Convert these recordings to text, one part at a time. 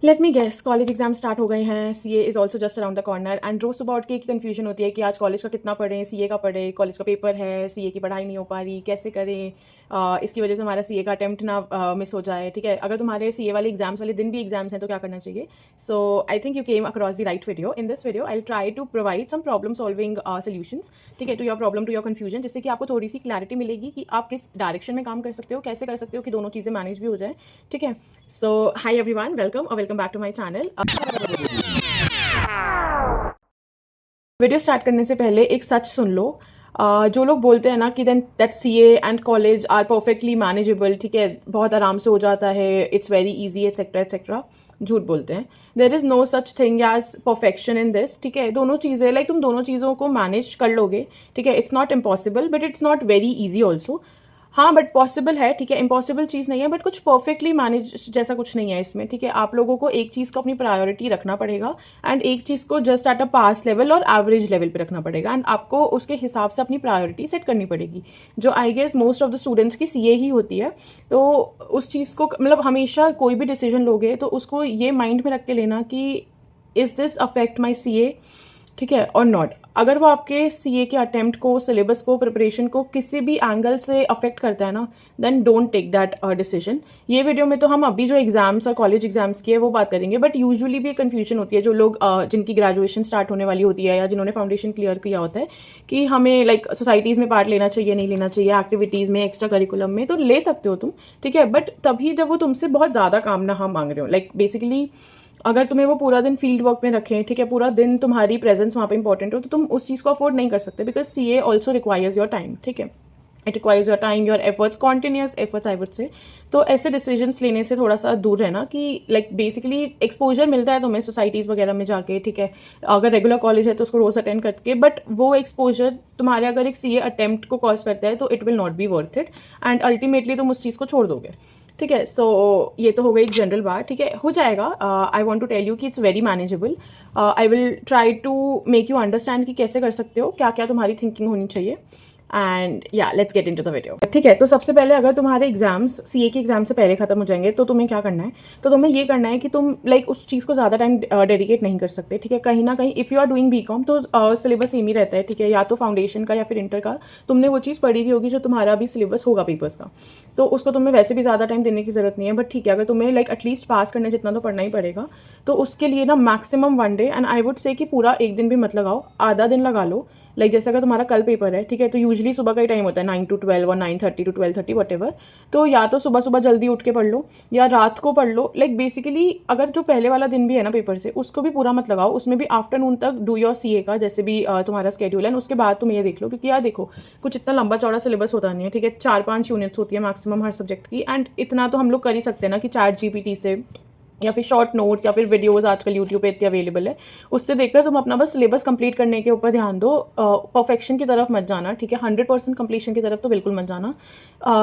Late me guess, college exam start हो गए हैं, CA is also just around the corner and रोज सुबह उठ के एक कन्फ्यूजन होती है कि आज कॉलेज का कितना पढ़ें, सीए का पढ़ें, कॉलेज का पेपर है, सीए की पढ़ाई नहीं हो पा रही, कैसे करें। इसकी वजह से हमारा सीए का अटेम्प्ट ना मिस हो जाए। ठीक है, अगर तुम्हारे सीए वाले एग्जाम्स वाले दिन भी एग्जाम्स हैं तो क्या करना चाहिए। So I think you came across the right video. In this video I will try to provide some problem solving solutions, ठीक है, to your problem, to your confusion, जिससे कि आपको थोड़ी सी क्लैरिटी मिलेगी कि आप किस डायरेक्शन में काम कर सकते हो, कैसे कर सकते हो कि दोनों चीज़ें मैनेज भी हो जाए। ठीक है, सो हाई एवरीवन, वेलकम और welcome back to my channel. Video start करने से पहले एक सच सुन लो। जो लोग बोलते हैं ना कि then that CA and college are perfectly manageable, ठीक है, बहुत आराम से हो जाता है, it's very easy etcetera etcetera, झूठ बोलते हैं। There is no such thing as perfection in this. ठीक है, दोनों चीज़ें लाइक तुम दोनों चीज़ों को मैनेज कर लोगे। ठीक है, it's not impossible but it's not very easy also. हाँ, बट पॉसिबल है। ठीक है, इम्पॉसिबल चीज़ नहीं है, बट कुछ परफेक्टली मैनेज जैसा कुछ नहीं है इसमें। ठीक है, आप लोगों को एक चीज़ को अपनी प्रायोरिटी रखना पड़ेगा एंड एक चीज़ को just at a pass level और एवरेज लेवल पे रखना पड़ेगा एंड आपको उसके हिसाब से अपनी प्रायोरिटी सेट करनी पड़ेगी, जो I guess most of the students की सीए ही होती है। तो उस चीज़ को मतलब हमेशा कोई भी डिसीजन लोगे तो उसको ये माइंड में रख के लेना कि is this affect my CA, ठीक है, और नॉट। अगर वो आपके सीए के अटेम्प्ट को, सिलेबस को, प्रिपरेशन को किसी भी एंगल से अफेक्ट करता है ना, then don't take that decision. ये वीडियो में तो हम अभी जो एग्जाम्स और कॉलेज एग्जाम्स की है वो बात करेंगे, बट यूजुअली भी कन्फ्यूजन होती है जो लोग जिनकी ग्रेजुएशन स्टार्ट होने वाली होती है या जिन्होंने फाउंडेशन क्लियर किया होता है कि हमें लाइक सोसाइटीज़ में पार्ट लेना चाहिए, नहीं लेना चाहिए, एक्टिविटीज़ में, एक्स्ट्रा करिकुलम में, तो ले सकते हो तुम। ठीक है, बट तभी जब वो तुमसे बहुत ज़्यादा काम ना हम मांग रहे हो, लाइक बेसिकली अगर तुम्हें वो पूरा दिन फील्ड वर्क में रखें, ठीक है, पूरा दिन तुम्हारी प्रेजेंस वहाँ पे इंपॉर्टेंट हो, तो तुम उस चीज़ को अफोर्ड नहीं कर सकते, because CA also requires your time. ठीक है, it requires your time, your efforts, continuous efforts I would say. तो ऐसे डिसीजंस लेने से थोड़ा सा दूर रहना कि लाइक बेसिकली एक्सपोजर मिलता है तुम्हें सोसाइटीज़ वगैरह में जाके। ठीक है, अगर रेगुलर कॉलेज है तो उसको रोज अटेंड करके, बट वो एक्सपोजर तुम्हारे अगर एक सीए अटेम्प्ट को कॉज करता है तो it will not be worth it and ultimately तुम उस चीज़ को छोड़ दोगे। ठीक है, सो ये तो हो गई एक जनरल बात। ठीक है, हो जाएगा। I want to tell you कि it's very manageable. I will try to make you understand कि कैसे कर सकते हो, क्या क्या तुम्हारी थिंकिंग होनी चाहिए एंड या let's get into the video. ठीक है, तो सबसे पहले अगर तुम्हारे एग्जाम्स सीए के एग्जाम से पहले खत्म हो जाएंगे तो तुम्हें क्या करना है, तो तुम्हें ये करना है कि तुम लाइक उस चीज़ को ज़्यादा टाइम डेडिकेट नहीं कर सकते। ठीक है, कहीं ना कहीं if you are doing BCom तो सिलेबस सेम ही रहता है। ठीक है, या तो फाउंडेशन का या फिर इंटर का तुमने वो चीज़ पढ़ी हुई होगी जो तुम्हारा भी सिलेबस होगा पेपर्स का, तो उसको तुम्हें वैसे भी ज़्यादा टाइम देने की ज़रूरत नहीं है। बट ठीक है, अगर तुम्हें लाइक एटलीस्ट पास करने जितना तो पढ़ना ही पड़ेगा, तो उसके लिए ना maximum one day, and I would say कि पूरा एक दिन भी मत लगाओ, आधा दिन लगा लो। लाइक जैसे अगर तुम्हारा कल पेपर है, ठीक है, तो यूजुअली सुबह का ही टाइम होता है 9 to 12 और 9:30 to 12:30 वटेवर। तो या तो सुबह सुबह जल्दी उठ के पढ़ लो या रात को पढ़ लो। लाइक बेसिकली अगर जो पहले वाला दिन भी है ना पेपर से, उसको भी पूरा मत लगाओ, उसमें भी आफ्टरनून तक डू योर सीए का जैसे भी तुम्हारा स्केड्यूल है। उसके बाद तुम ये देख लो, क्योंकि यार देखो कुछ इतना लंबा चौड़ा सिलेबस होता नहीं है। ठीक है, 4-5 यूनिट्स होती है मैक्सिमम हर सब्जेक्ट की, एंड इतना तो हम लोग कर ही सकते हैं ना कि चैट जीपीटी से या फिर शॉर्ट नोट्स या फिर वीडियोस आजकल यूट्यूब पे इतनी अवेलेबल है, उससे देखकर तुम अपना बस सिलेबस कंप्लीट करने के ऊपर ध्यान दो। परफेक्शन की तरफ मत जाना। ठीक है, 100% कंप्लीशन की तरफ तो बिल्कुल मत जाना।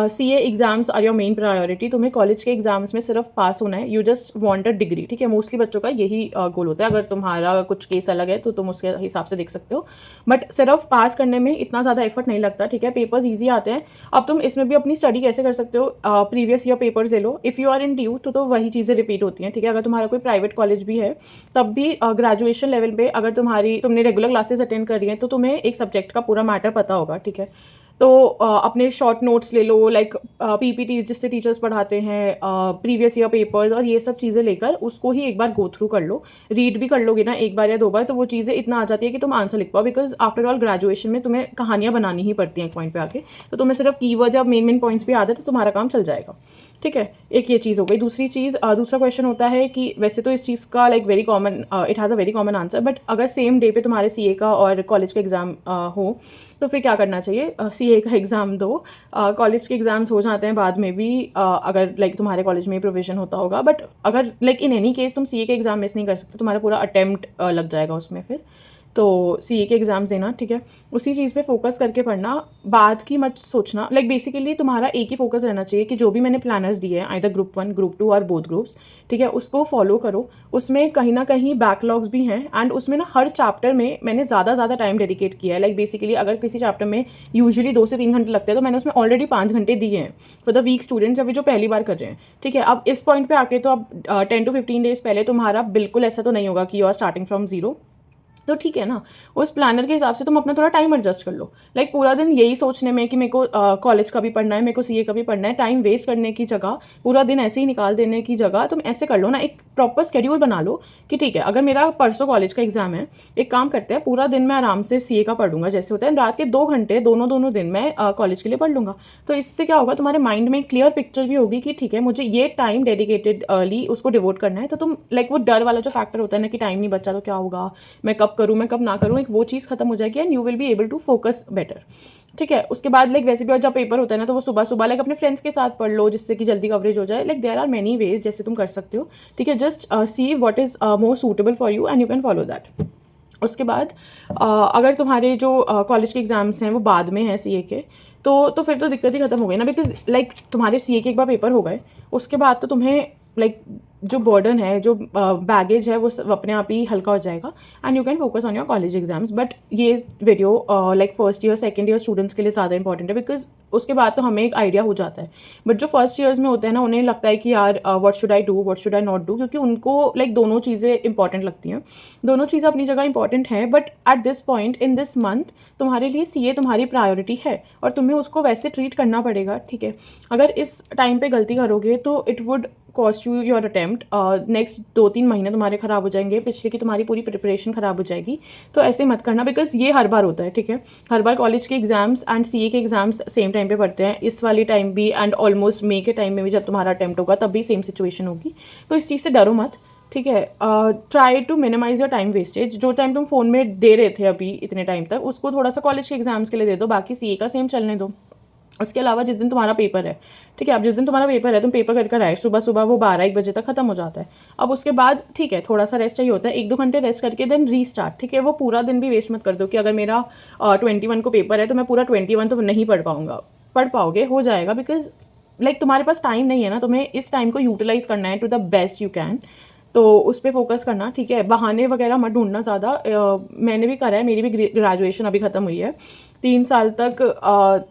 CA exams are your main priority. तुम्हें कॉलेज के एग्जाम्स में सिर्फ पास होना है, you just want a degree. ठीक है, मोस्टली बच्चों का यही गोल होता है। अगर तुम्हारा कुछ केस अलग है तो तुम उसके हिसाब से देख सकते हो, बट सिर्फ पास करने में इतना ज़्यादा एफर्ट नहीं लगता। ठीक है, पेपर्स ईजी आते हैं। अब तुम इसमें भी अपनी स्टडी कैसे कर सकते हो, प्रीवियस ईयर पेपर्स ले लो। If you are in due तो वही चीज़ें रिपीट होती हैं। ठीक है, अगर तुम्हारा कोई प्राइवेट कॉलेज भी है तब भी ग्रेजुएशन लेवल पे अगर तुमने रेगुलर क्लासेस अटेंड करी हैं तो तुम्हें एक सब्जेक्ट का पूरा मैटर पता होगा। ठीक है, तो अपने शॉर्ट नोट्स ले लो, लाइक पीपीटीज जिससे टीचर्स पढ़ाते हैं, प्रीवियस ईयर पेपर्स और ये सब चीज़ें लेकर उसको ही एक बार गो थ्रू कर लो। रीड भी कर लोगे ना एक बार या दो बार, तो वो चीज़ें इतना आ जाती है कि तुम आंसर लिख पाओ, बिकॉज आफ्टर ऑल ग्रेजुएशन में तुम्हें कहानियाँ बनानी ही पड़ती हैं एक पॉइंट पे आके। तो तुम्हें सिर्फ कीवर्ड्स या मेन मेन पॉइंट्स भी आ जाए तो तुम्हारा काम चल जाएगा। ठीक है, एक ये चीज़ हो गई। दूसरी चीज़, दूसरा क्वेश्चन होता है कि वैसे तो इस चीज़ का like very common, it has a very common answer, but अगर सेम डे पे तुम्हारे सीए का और कॉलेज का एग्ज़ाम हो तो फिर क्या करना चाहिए। सीए का एग्ज़ाम दो, कॉलेज के एग्ज़ाम्स हो जाते हैं बाद में भी, अगर लाइक तुम्हारे कॉलेज में प्रोविजन होता होगा, बट अगर लाइक इन एनी केस तुम सीए का एग्ज़ाम मिस नहीं कर सकते, तुम्हारा पूरा अटेम्प्ट लग जाएगा उसमें फिर। तो सीए के एग्ज़ाम्स देना, ठीक है, उसी चीज़ पे फोकस करके पढ़ना, बाद की मत सोचना। लाइक बेसिकली तुम्हारा एक ही फोकस रहना चाहिए कि जो भी मैंने प्लानर्स दिए हैं, आइदर ग्रुप 1 ग्रुप 2 और बोथ ग्रुप्स, ठीक है, उसको फॉलो करो। उसमें कहीं ना कहीं बैकलॉग्स भी हैं, एंड उसमें ना हर चैप्टर में मैंने ज़्यादा टाइम डेडिकेट किया है। लाइक बेसिकली अगर किसी चैप्टर में यूजुअली 2 से 3 घंटे लगते हैं, तो मैंने उसमें ऑलरेडी 5 घंटे दिए हैं फॉर द वीक स्टूडेंट्स, अभी जो पहली बार कर रहे हैं, ठीक है। अब इस पॉइंट पे आके तो अब 10 to 15 डेज पहले तुम्हारा बिल्कुल ऐसा तो नहीं होगा कि you are starting from zero, तो ठीक है ना, उस प्लानर के हिसाब से तुम अपना थोड़ा टाइम एडजस्ट कर लो। लाइक पूरा दिन यही सोचने में कि मेरे को कॉलेज का भी पढ़ना है, मेरे को सीए का भी पढ़ना है, टाइम वेस्ट करने की जगह, पूरा दिन ऐसे ही निकाल देने की जगह तुम ऐसे कर लो ना, एक प्रॉपर स्केड्यूल बना लो कि ठीक है, अगर मेरा परसों कॉलेज का एग्जाम है, एक काम करते हैं, पूरा दिन मैं आराम से सीए का पढ़ लूँगा जैसे होता है, रात के 2 घंटे दोनों दिन मैं कॉलेज के लिए पढ़ लूँगा। तो इससे क्या होगा, तुम्हारे माइंड में एक क्लियर पिक्चर भी होगी कि ठीक है, मुझे ये टाइम डेडिकेटेडली उसको डिवोट करना है। तो तुम लाइक वो डर वाला जो फैक्टर होता है ना कि टाइम नहीं बचा तो क्या होगा, मैं कब करूँ, मैं कब ना करूँ, एक वो चीज़ खत्म हो जाएगी, and you will be able to focus better, ठीक है। उसके बाद लाइक वैसे भी जब पेपर होता है ना, तो वो सुबह सुबह लाइक अपने फ्रेंड्स के साथ पढ़ लो, जिससे कि जल्दी कवरेज हो जाए। Like there are many ways जैसे तुम कर सकते हो, ठीक है। Just see what is more suitable for you and you can follow that. उसके बाद अगर तुम्हारे जो कॉलेज के एग्जाम्स हैं वो बाद में हैं सीए के, तो फिर तो दिक्कत ही खत्म हो गई ना, बिकॉज लाइक तुम्हारे सीए के एक बार पेपर हो गए, उसके बाद तो तुम्हें लाइक जो बर्डन है, जो बैगेज है, वो अपने आप ही हल्का हो जाएगा, and you can focus on your college exams. But ये video like first year second year students के लिए ज़्यादा इंपॉर्टेंट है, बिकॉज उसके बाद तो हमें एक आइडिया हो जाता है। बट जो फर्स्ट ईयर्स में होते हैं ना, उन्हें लगता है कि यार what should I do, what should I not do, क्योंकि उनको लाइक दोनों चीज़ें इंपॉर्टेंट लगती हैं। दोनों चीज़ें अपनी जगह इंपॉर्टेंट हैं, but at this point in this month तुम्हारे लिए सीए तुम्हारी प्रायोरिटी है, और तुम्हें उसको वैसे ट्रीट करना पड़ेगा, ठीक है। अगर इस टाइम पे गलती करोगे तो it would cost you your attempt, next 2-3 महीने तुम्हारे ख़राब हो जाएंगे, पिछले की तुम्हारी पूरी प्रिपरेशन ख़राब हो जाएगी। तो ऐसे मत करना, बिकॉज ये हर बार होता है, ठीक है। हर बार कॉलेज के एग्जाम्स एंड सीए के एग्जाम्स सेम टाइम पे पढ़ते हैं, इस वाली टाइम भी एंड ऑलमोस्ट मे के टाइम में भी जब तुम्हारा अटैम्प्ट होगा तब भी सेम सिचुएशन होगी। तो इस चीज़ से डरो मत, ठीक है। Try to minimise your time wastage. जो टाइम तुम फोन में दे रहे थे अभी इतने टाइम तक, उसको थोड़ा सा कॉलेज के एग्जाम्स के लिए दे दो, बाकी सीए का सेम चलने दो। उसके अलावा जिस दिन तुम्हारा पेपर है, ठीक है, अब जिस दिन तुम्हारा पेपर है तुम पेपर कर आए सुबह सुबह, वो 12-1 बजे तक खत्म हो जाता है। अब उसके बाद ठीक है, थोड़ा सा रेस्ट चाहिए होता है, 1-2 घंटे रेस्ट करके देन रीस्टार्ट, ठीक है। वो पूरा दिन भी वेस्ट मत कर दो कि अगर मेरा 21 को पेपर है तो मैं पूरा 21 तो नहीं पढ़ पाऊंगा। पढ़ पाओगे, हो जाएगा, बिकॉज लाइक तुम्हारे पास टाइम नहीं है ना, तुम्हें इस टाइम को यूटिलाइज करना है to the best you can. तो उस पर फोकस करना, ठीक है। बहाने वगैरह मत ढूंढना ज़्यादा। मैंने भी करा है, मेरी भी ग्रेजुएशन अभी ख़त्म हुई है, 3 साल तक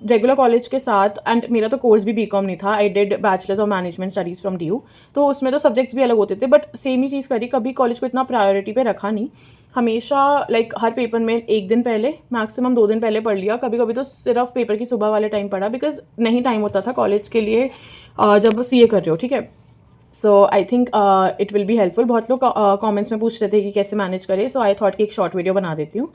रेगुलर कॉलेज के साथ, एंड मेरा तो कोर्स भी बीकॉम नहीं था, I did bachelors of management studies from DU। तो उसमें तो सब्जेक्ट्स भी अलग होते थे, बट सेम ही चीज़ करी, कभी कॉलेज को इतना प्रायोरिटी पे रखा नहीं। हमेशा लाइक हर पेपर में 1 दिन पहले, मैक्सिमम 2 दिन पहले पढ़ लिया, कभी कभी तो सिर्फ पेपर की सुबह वाले टाइम पढ़ा, बिकॉज नहीं टाइम होता था कॉलेज के लिए जब CA कर रहे हो, ठीक है। So I think it will be helpful. बहुत लोग कमेंट्स में पूछ रहे थे कि कैसे मैनेज करें, सो आई थॉट कि एक शॉर्ट वीडियो बना देती हूँ।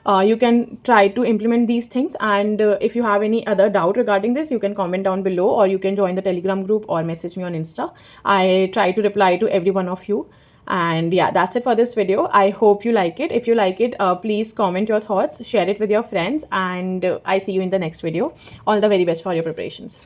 You can try to implement these things, and if you have any other doubt regarding this, you can comment down below, or you can join the Telegram group or message me on Insta. I try to reply to every one of you. And yeah, that's it for this video. I hope you like it. If you like it, please comment your thoughts, share it with your friends, and I see you in the next video. All the very best for your preparations.